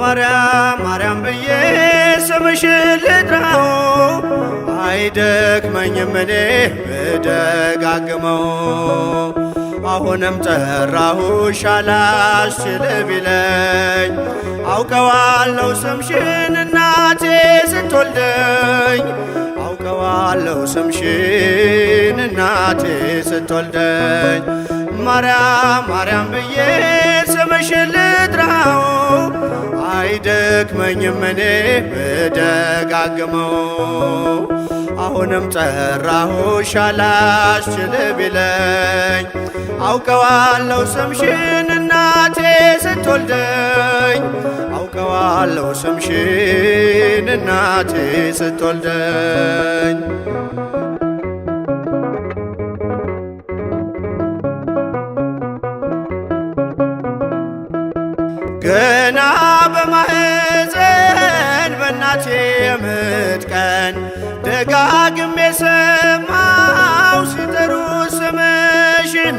ማርያም ማርያም ብዬ ስምሽን ልጥራው አይደክመኝም እኔ ብደጋግመው። አሁንም ጠራሁሽ አላስችል ቢለኝ አውቀዋለሁ ስምሽን እናቴ ስትወልደኝ አውቀዋለሁ ስምሽን እናቴ ስትወልደኝ። ማርያም ማርያም ብዬ ስምሽን ልጥራው አይደክመኝም እኔ ብደጋግመው። አሁንም ጠራሁሽ አላስችል ቢለኝ አውቀዋለሁ ስምሽን እናቴ ስትወልደኝ አውቀዋለሁ ስምሽን እናቴ ስትወልደኝ። ገና በማህፀን በእናቴ የምጥ ቀን ደጋግሜ ሰማው ሲጠሩ ስምሽን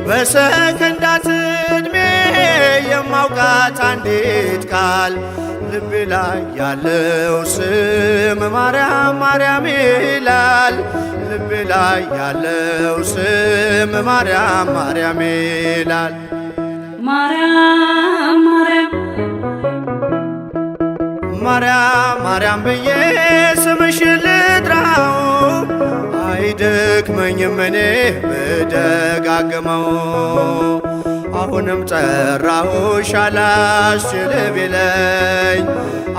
በሰከንዳት ዕድሜ የማውቃት አንዲት ቃል ልቤ ላይ ያለው ስም ማርያም ማርያም ይላል። ልቤ ላይ ያለው ስም ማርያም ማርያም ይላል። ማርያም ማርያም ማርያም ማርያም ብዬ ስምሽን ልጥራው አይደክመኝም እኔ ብደጋግመው። አሁንም ጠራሁሽ አላስችል ቢለኝ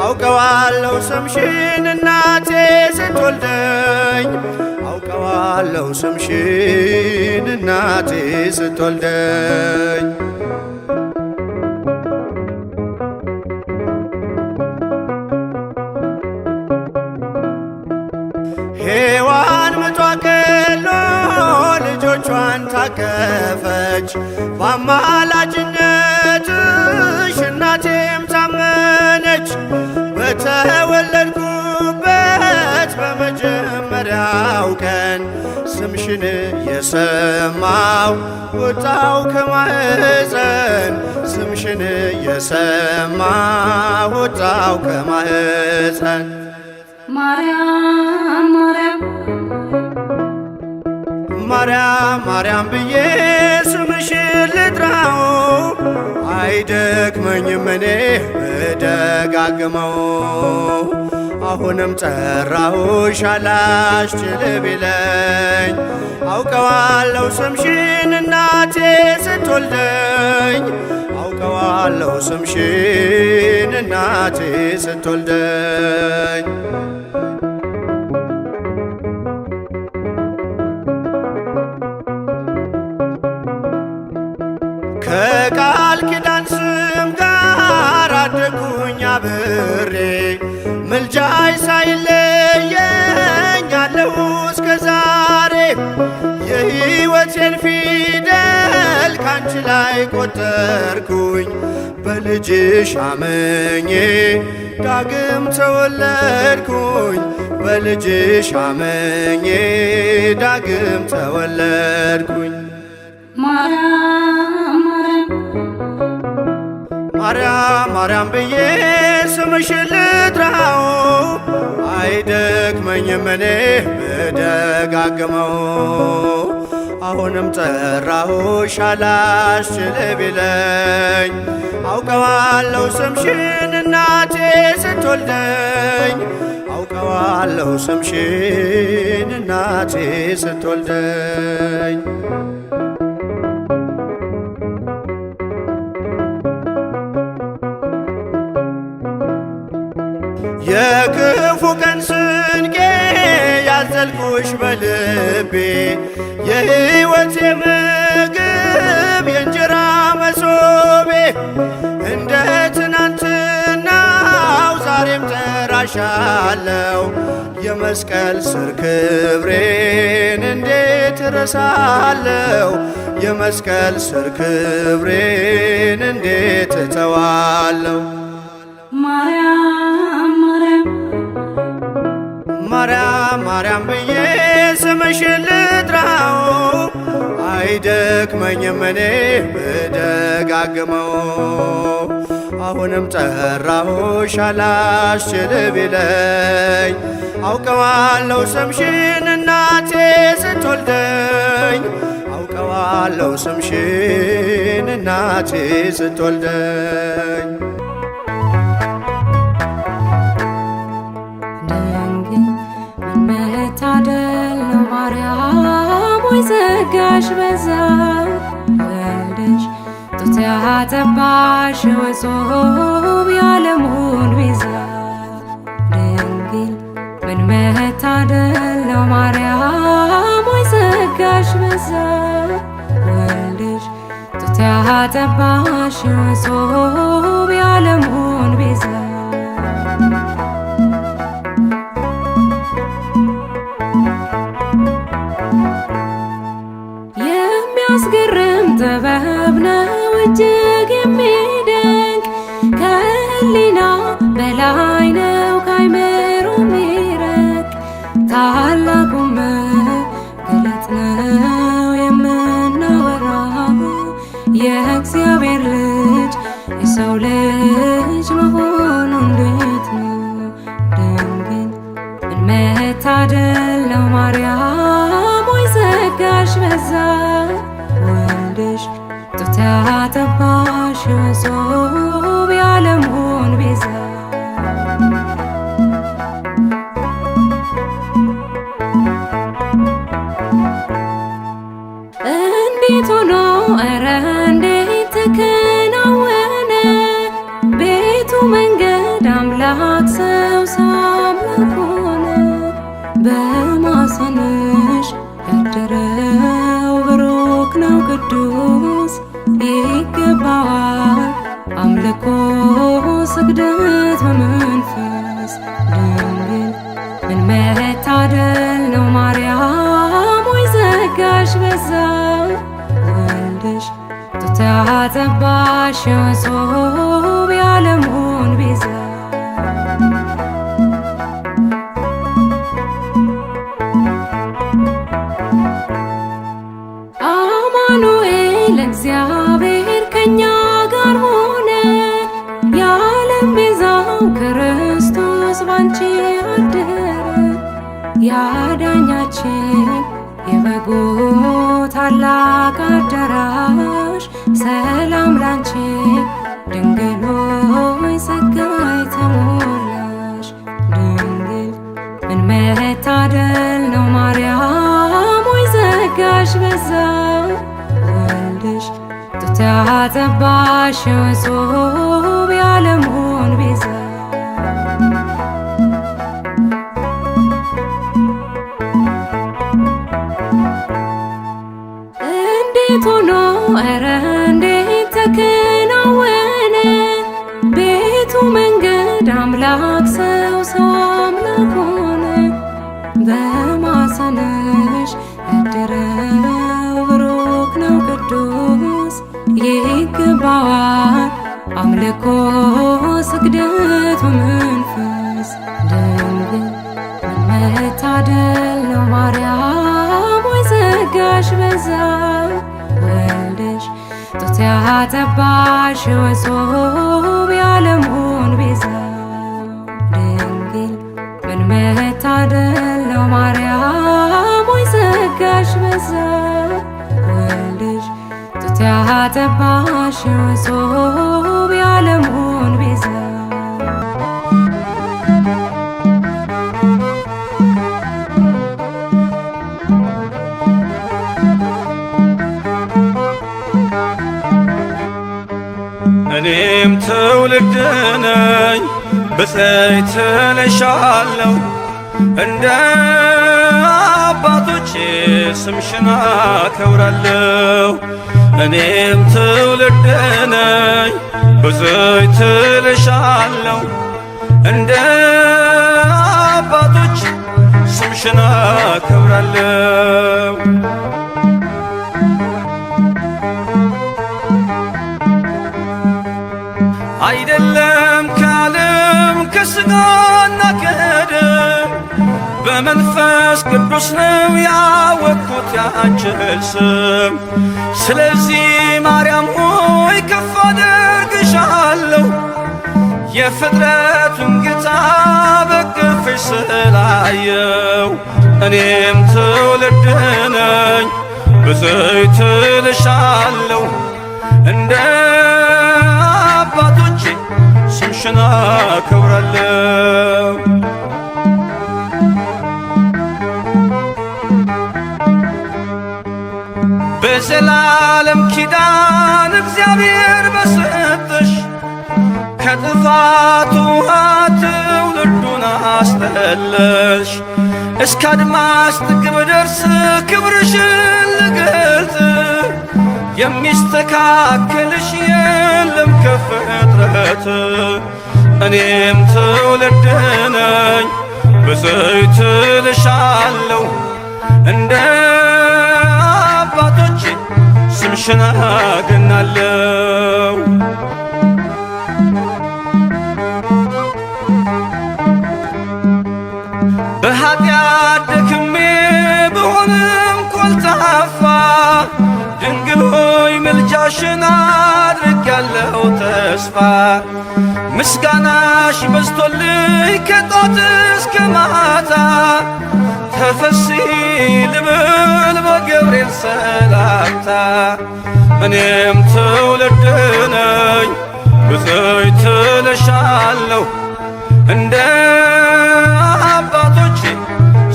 አውቀዋለሁ ስምሽን እናቴ ስትወልደኝ አውቀዋለሁ ስምሽን እናቴ ስትወልደኝ። ሔዋን ምጧ ቀሎ ልጆቿን ታቀፈች በአማላጅነትሽ እናቴም ታመነች። በተወለድኩበት በመጀመሪያው ቀን ስምሽን የሰማው ወጣው ከማህፀን ስምሽን የሰማው ወጣው ከማህፀን። ማርያም ማርያም ማርያም ማርያም ብዬ ስምሽን ልጥራው አይደክመኝም እኔ ብደጋግመው። አሁንም ጠራሁሽ አላስችል ቢለኝ አውቀዋለሁ ስምሽን እናቴ ስትወልደኝ አውቀዋለሁ ስምሽን እናቴ ስትወልደኝ። ከቃል ኪዳን ስም ጋር አደጉኝ አብሬ ምልጃይ ሳይለየኝ አለሁ እስከ ዛሬ። የሕይወቴን ፊደል ካንቺ ላይ ቆጠርኩኝ በልጅሽ አመኜ ዳግም ተወለድኩኝ በልጅሽ አመኜ ዳግም ተወለድኩኝ። ማርያም ማርያም ማርያም ብዬ ስምሽን ልጥራው አይደክመኝም እኔ ብደጋግመው። አሁንም ጠራሁሽ አላስችል ቢለኝ አውቀዋለሁ ስምሽን እናቴ ስትወልደኝ አውቀዋለሁ ስምሽን እናቴ ስትወልደኝ። የክፉ ቀን ስንቄ ያዘልኩሽ በልቤ የሕይወቴ ምግብ የእንጀራ መሶቤ እንደ ትናንትናው ዛሬም ጠራሻለው የመስቀል ስር ክብሬን እንዴት እረሳለው የመስቀል ስር ክብሬን እንዴት እተዋለው። ማርያም ማርያም ማርያም ብዬ ስምሽን ልጥራው አይደክመኝም እኔ ብደጋግመው። አሁንም ጠራሁሽ አላስችል ቢለኝ አውቀዋለሁ ስምሽን እናቴ ስትወልደኝ አውቀዋለሁ ስምሽን እናቴ ስትወልደኝ። ድንግል ምን መታደል ነው ማርያም ሆይ ጸጋሽ በዛ ወልደሽ ጡት ያጠባሽ እጹብ የዓለሙን ቤዛ። ድንግል ምን መታደል ነው ማርያም ሆይ ጸጋሽ በዛ ወልደሽ ጡት ያጠባሽ እጹብ የዓለሙን ቤዛ። የሚያስገርም ጥበብ ነው እጅግ የሚደንቅ ከህሊና በላይ ነው ከአይምሮ የሚረቅ ታላቁም መገለጥ ነው የምናወራው የእግዚአብሔር ልጅ የሰው ልጅ መሆኑ እንዴት ነው። ድንግል ምን መታደል ነው ማርያም ሆይ ጸጋሽ በዛ ወልደሽ ጡት ያጠባሽ እጹብ የዓለሙን ቤዛ። እንዴት ሆኖ ኧረ እንዴት ተከናወነ ቤቱ መንገድ አምላክ ሰው አምላክ ሆነ። በማኅፀንሽ ያደረው ብሩክ ነው ቅዱስ ይገባዋል አምልኮ ስግደት በመንፈስ። ድንግል ምን መታደል ነው ማርያም ሆይ ጸጋሽ በዛ ወልደሽ ጡት ያጠባሽ እጹብ የዓለሙን ቤዛ። አማኑኤል እግዚአብሔር ከኛ ጋር ሆነ የዓለም ቤዛው ክርስቶስ ባንቺ አደረ። ያዳኛችን የበጉ ታላቅ አዳራሽ ሰላም ላንቺ ድንግል ሆይ ጸጋ የተሞላሽ። ድንግል ምን መታደል ነው ማርያም ሆይ ጸጋሽ በዛ ወልደሽ ጡት ያጠባሽ እጹብ የዓለሙን ቤዛ። እንዴት ሆኖ ኧረ እንዴት ተከናወነ ቤቱ መንገድ አምላክ ሰው አምላክ ሆነ። በማኅፀንሽ ያደረው ብሩክ ነው ቅዱስ ይገባዋል አምልኮ ስግደት በመንፈስ። ድንግል ምን መታደል ነው ማርያም ሆይ ጸጋሽ በዛ ወልደሽ ጡት ያጠባሽ እጹብ የዓለሙን ቤዛ። ድንግል ምን መታደል ነው ማርያም ሆይ ጸጋሽ በዛ ወልደሽ ጡት ያጠባሽ እጹብ የዓለሙን ቤዛ። እኔም ትውልድ ነኝ ብፅዕት እልሻለሁ እንደ አባቶቼ ስምሽን አከብራለሁ። እኔም ትውልድ ነኝ ብፅዕት እልሻለሁ እንደ አባቶች ስምሽን አከብራለሁ። አይደለም ከዓለም ከሥጋና ከደም በመንፈስ ቅዱስ ነው ያወቅሁት ያንቺን ስም። ስለዚህ ማርያም ሆይ ከፍ አደርግሻለሁ የፍጥረቱን ጌታ በቅፍሽ ስላየው እኔም ትውልድ ነኝ በዘይት እልሻለሁ እንደ አባቶቼ ስምሽን አከብራለሁ። በዘላለም ኪዳን እግዚአብሔር በሰጠሽ ከጥፋት ውሃ ትውልዱን አስጠለልሽ። እስከ አድማስ ጥግ ብደርስ ክብርሽን ልገልጥ የሚስተካከልሽ የለም ከፍጥረት። እኔም ትውልድ ነኝ በዘይት እልሻለሁ እንደ አባቶቼ ስምሽን አገናለሁ። በኃጢአት ደክሜ ብሆንም ኮልታፋ ድንግል ሆይ ምልጃሽን አድርጌያለሁ ተስፋ። ምስጋናሽ በዝቶልኝ ከጧት እስከ ማታ ተፈሲ ልብል በገብርኤል ሰላምታ። እኔም ትውልድ ነኝ በዘይት እልሻለሁ እንደ አባቶቼ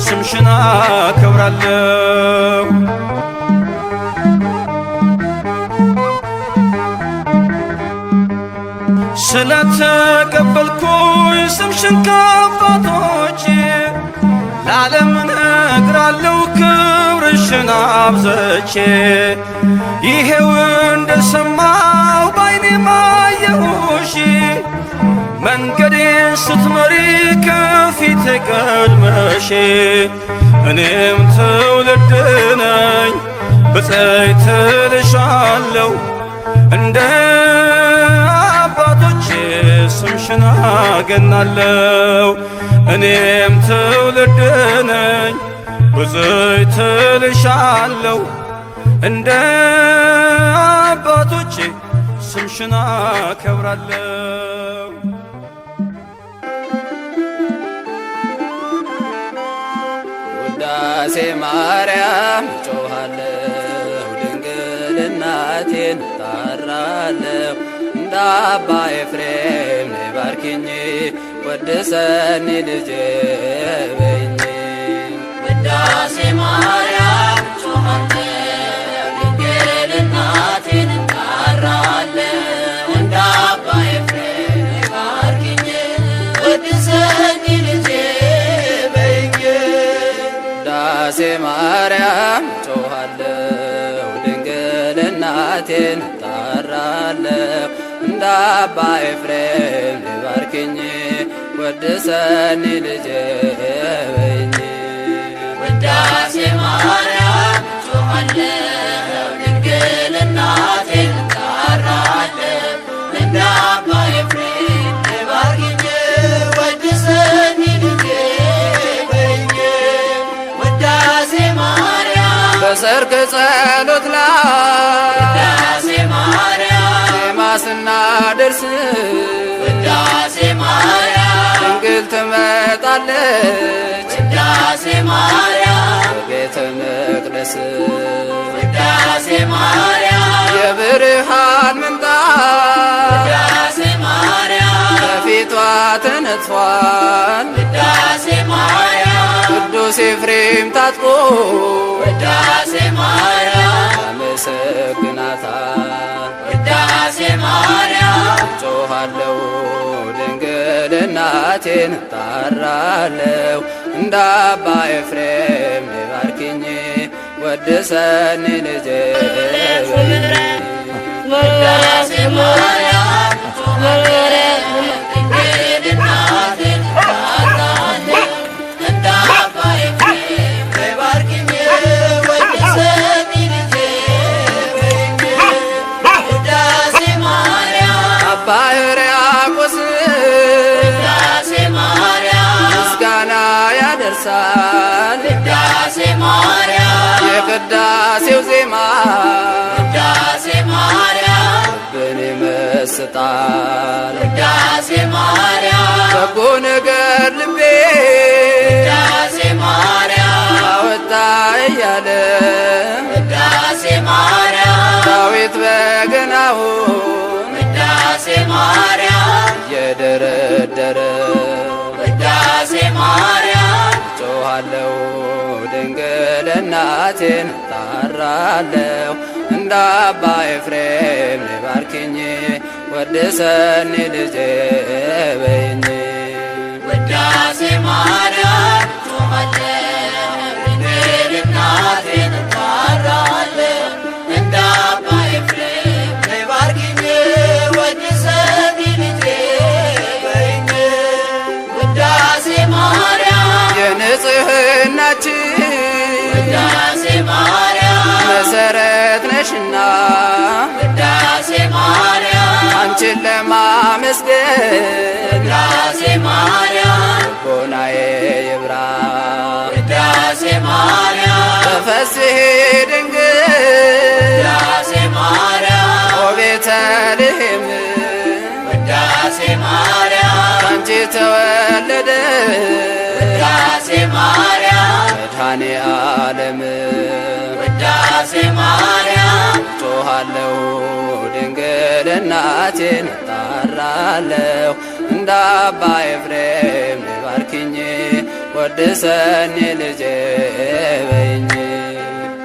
ስምሽን አከብራለሁ። ስለተቀበልኩኝ ስምሽን ከአባቶቼ ለዓለም እነግራለሁ ክብርሽን አብዝቼ። ይሄው እንደሰማሁ ባይኔ አየሁሽ መንገዴን ስትመሪ ከፊቴ ቀድመሽ። እኔም ትውልድ ነኝ በዘይት እልሻለሁ እንደ አባቶቼ ስምሽን አገናለሁ። እኔም ትውልድ ነኝ በዘይት እልሻለሁ እንደ አባቶቼ ስምሽን አከብራለሁ። ውዳሴ ማርያም ጮኻለሁ ድንግል እናቴን እጣራለሁ እንደ አባ ኤፍሬም ነይ ባርኪኝ ወድሰኒ ልጄ በይኝ። ውዳሴ ማርያም ጮኻለሁ ድንግል እናቴን እጣራለሁ እንደ አባ ኤፍሬም ነይ ባርኪኝ ወድሰኒ ልጄ በይኝ። ውዳሴ ማርያም ጮኻለሁ ድንግል እናቴን እጣራለሁ እንደ አባ ኤፍሬም ነይ ባርኪኝ ወድሰኒ ልጄ በይኝ። ውዳሴ ማርያም ጮኻለሁ ድንግል እናቴን እጣራለሁ እንደ አባ ኤፍሬም ነይ ባርኪኝ ወድሰኒ ልጄ በይኝ። ውዳሴ ማርያም በሰርክ ጸሎት ላይ ውዳሴ ማርያም ዜማ ስናደርስ ውዳሴ ማርያም ድንግል ትመጣለች ውዳሴ ማርያም በቤተ መቅደስ። ውዳሴ ማርያም የብርሃን ምንጣፍ ውዳሴ ማርያም ከፊቷ ተነጥፏል ውዳሴ ማርያም ቅዱስ ኤፍሬም ታጥቆ ውዳሴ ማርያም ያመሰግናታል። ውዳሴ ማርያም ጮኻለሁ ድንግል እናቴን እጣራለሁ እንደ አባ ኤፍሬም ነይ ባርኪኝ ወድሰኒ ልጄ በይኝ። ውዳሴ ማርያም ጮኻለሁ ድንግል እናቴን እጣራለሁ እንደ አባ ኤፍሬም ነይ ባርኪኝ ወድሰኒ ልጄ በይኝ። ውዳሴ ማርያም አባ ሕርያቆስ ውዳሴ ማርያም ምስጋና ያደርሳል ውዳሴ ማርያም የቅዳሴው ዜማ ውዳሴ ማርያም ብን ይመስጣል። ውዳሴ ማርያም በጎ ነገር ልቤ ውዳሴ ማርያም አወጣ እያለ ውዳሴ ማርያም ዳዊት በገናውን ውዳሴ ማርያም እየደረደረ ውዳሴ ማርያም ጮኻለሁ ድንግል እናቴን እጣራለሁ እንደ አባ ኤፍሬም ነይ ባርኪኝ ወድሰኒ ልጄ በይኝ። ውዳሴ ማርያም ጮኻለሁ ድንግል እናቴን እጣራለሁ እንደ አባ ኤፍሬም ነይ ባርኪኝ ወድሰኒ ልጄ በይኝ። ውዳሴ ማርያም የንጽሕናችን ውዳሴ ማርያም መሰረት ነሽና ውዳሴ ማርያም አንቺን ለማመስገን ውዳሴ ማርያም ልቦናዬ ይብራ። ውዳሴ ማርያም ተፈሥሒ ድንግል ውዳሴ ማርያም ወቤተልሔም ውዳሴ ማርያም ካንቺ ተወለደ ውዳሴ ማርያም መድኃኔ ዓለም። ውዳሴ ማርያም ጮኻለሁ ድንግል እናቴን እጣራለሁ እንደ አባ ኤፍሬም ነይ ባርኪኝ ወድሰኒ ልጄ በይኝ።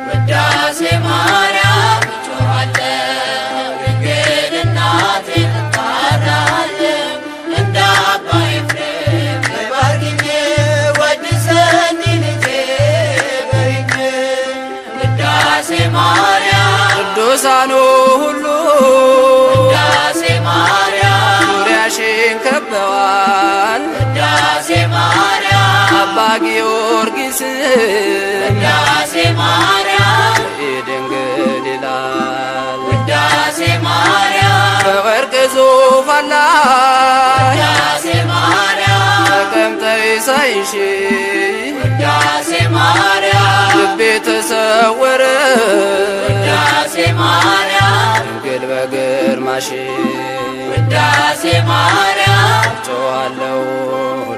ውዳሴ ማርያም ጮኻለሁ ድንግል እናቴን እጣራለሁ እንደ አባ ኤፍሬም ነይ ባርኪኝ ወድሰኒ ልጄ በይኝ። ውዳሴ ማርያም ቅዱሳኑ ሁሉ ውዳሴ ማርያም ዙሪያሽን ከበዋል። ውዳሴ ማርያም አባ ጊዮርጊስ ውዳሴ ማርያም ድንግል ይላል። ውዳሴ ማርያም በወርቅ ዙፋን ላይ ውዳሴ ማርያም ተቀምጠሽ ሳይሽ ውዳሴ ማርያም ልቤ ተሰወረ ውዳሴ ማርያም ድንግል በግርማሽ። ውዳሴ ማርያም ጮኻለሁ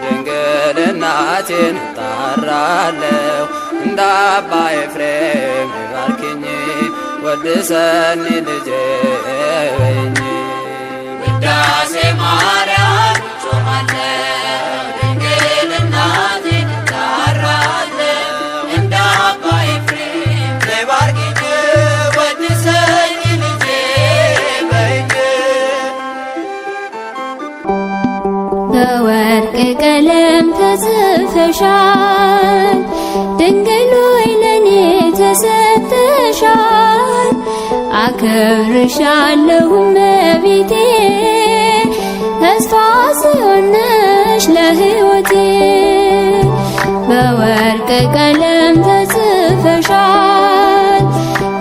ድንግል እናቴን እጣራለሁ እንደ አባ ኤፍሬም ነይ ባርኪኝ ወድሰኒ ልጄ በይኝ። ውዳሴ ማርያም ጮኻለሁ ድንግል እናቴን እጣራለሁ እንደ አባ ኤፍሬም ነይ ባርኪኝ ወድሰኝ ልጄ በይኝ። በወርቅ ቀለም ተጽፈሻል ድንግል ሆይ ለኔ ተሰጥተሻል። አከብርሻለሁ እመቤቴ ተስፋ ጽዮን ነሽ ለሕይወቴ። በወርቅ ቀለም ተጽፈሻል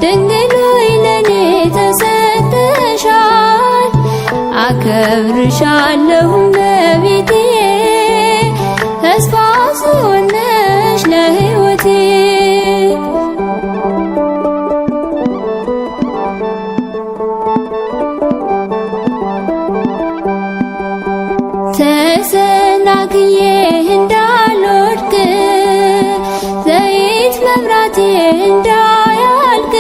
ድንግል ሆይ ለኔ ተሰጥተሻል። አከብርሻለሁ እመቤቴ ተስፋ ጽዮን ነሽ ለሕይወቴ። ተሰናክዬ እንዳልወድቅ ዘይት መብራቴ እንዳያልቅ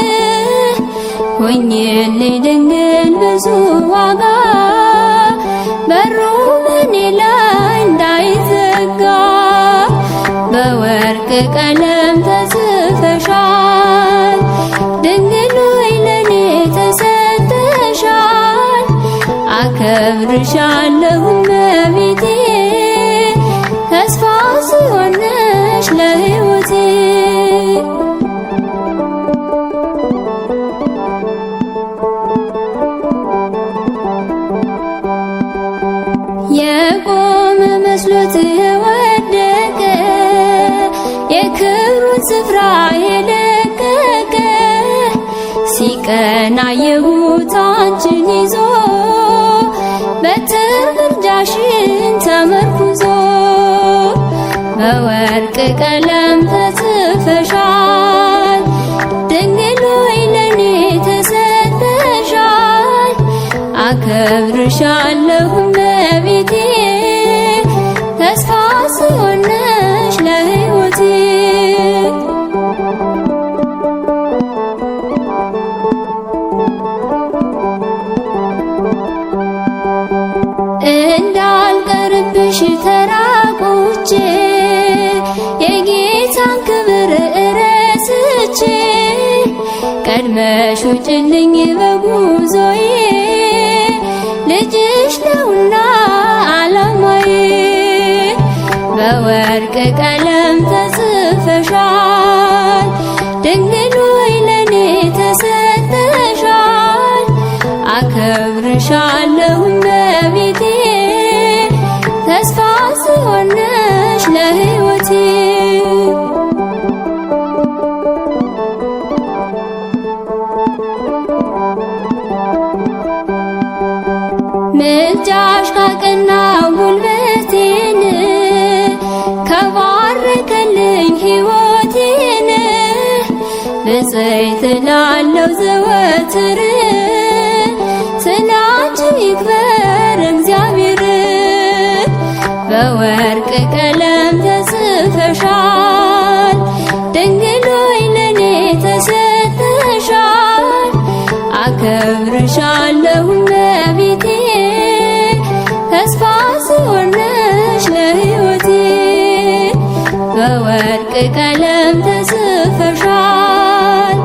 ሆኜልኝ ድንግል ብዙ ዋጋ በሩ በኔ ላይ እንዳይዘጋ። በወርቅ ቀለም ተጽፈሻል ድንግል ሆይ ለኔ ተሰጥተሻል። አከብርሻለሁ እመቤቴ ተስፋ ጽዮን ነሽ ለሕይወቴ። የቆመ መስሎት የወደቀ የክብሩን ስፍራ የለቀቀ ሲቀና የሁት አንቺን ይዞ በትር ምልጃሽን ተመርኩዞ። በወርቅ ቀለም ተጽፈሻል ድንግል ሆይ ለኔ ተሰጥተሻል። አከብርሻለሁ እመቤቴ ተስፋ ጽዮን ነሽ ለሕይወቴ። እንዳልቀርብሽ ተራቁቼ የጌታን ክብር እረስቼ ቀድመሽ ውጭልኝ በጉዞዬ ልጅሽ ነውና ዓላማዬ። በወርቅ ቀለም ተጽፈሻል ድንግል ሆይ ለኔ ተሰጥተሻል። አከብርሻለሁ እመቤቴ ተስፋ ጽዮን ነሽ ለሕይወቴ። ምልጃሽ ካቀናው ጉልበቴን ከባረከልኝ ሕይወቴን ብፅዕት እላለሁ ዘወትር ስላንቺ ይክበር እግዚአብሔር። በወርቅ ቀለም ተጽፈሻል ድንግል ሆይ ለኔ ተሰጥተሻል። አከብርሻለሁ እመቤቴ ተስፋ ጽዮን ነሽ ለሕይወቴ። በወርቅ ቀለም ተጽፈሻል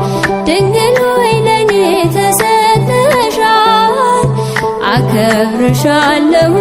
ድንግል ሆይ ለኔ ተሰጥተሻል። አከብርሻለሁ